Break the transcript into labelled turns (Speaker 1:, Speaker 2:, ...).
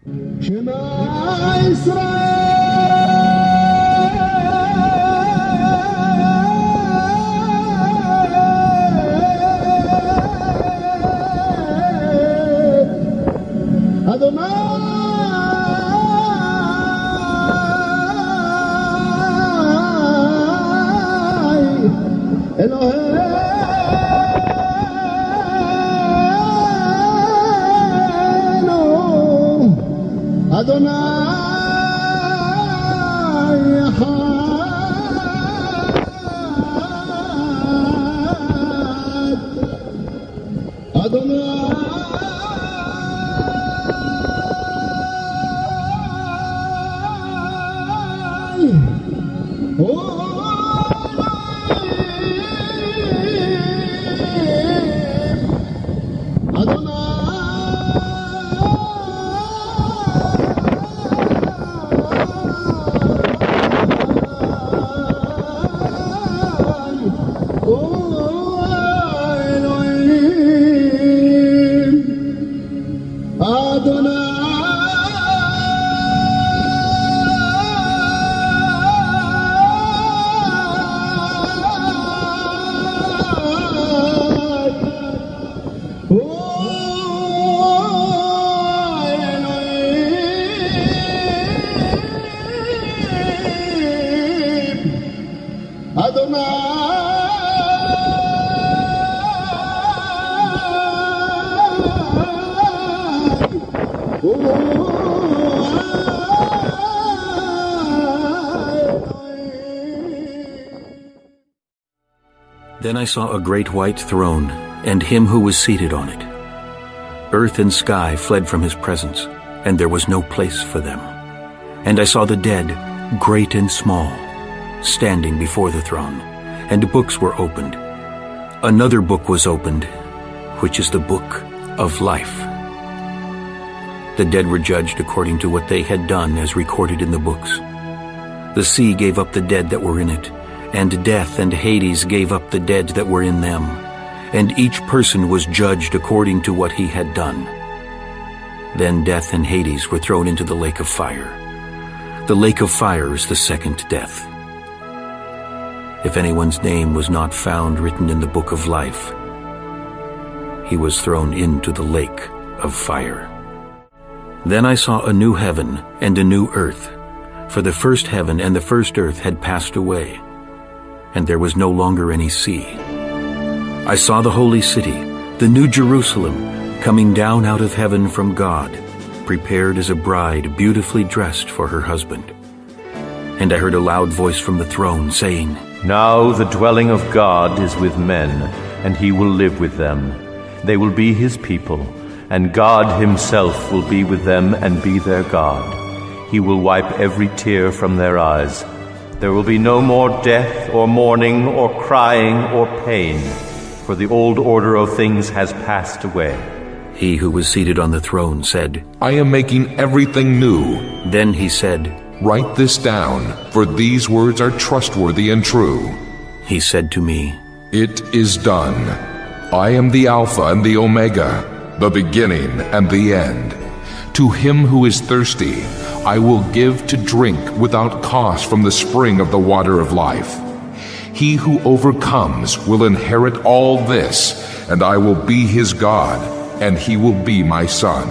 Speaker 1: Shema Israel, Adonai Eloheinu, Adonai Echad,
Speaker 2: Then I saw a great white throne, and him who was seated on it. Earth and sky fled from his presence, and there was no place for them. And I saw the dead, great and small, standing before the throne, and books were opened. Another book was opened, which is the book of life. The dead were judged according to what they had done as recorded in the books. The sea gave up the dead that were in it, and death and Hades gave up the dead that were in them, and each person was judged according to what he had done. Then death and Hades were thrown into the lake of fire. The lake of fire is the second death. If anyone's name was not found written in the book of life, he was thrown into the lake of fire. Then I saw a new heaven and a new earth, for the first heaven and the first earth had passed away, and there was no longer any sea. I saw the holy city, the new Jerusalem, coming down out of heaven from God, prepared as a bride beautifully dressed for her husband. And I heard a loud voice from the throne saying,
Speaker 3: "Now the dwelling of God is with men, and he will live with them. They will be his people, and God himself will be with them and be their God. He will wipe every tear from their eyes. There will be no more death or mourning or crying or pain, for the old order of things has passed away."
Speaker 2: He who was seated on the throne said,
Speaker 4: "I am making everything new."
Speaker 2: Then he said,
Speaker 4: "Write this down, for these words are trustworthy and true."
Speaker 2: He said to me,
Speaker 4: "It is done. I am the Alpha and the Omega, the beginning and the end. To him who is thirsty, I will give to drink without cost from the spring of the water of life. He who overcomes will inherit all this, and I will be his God, and he will be my son.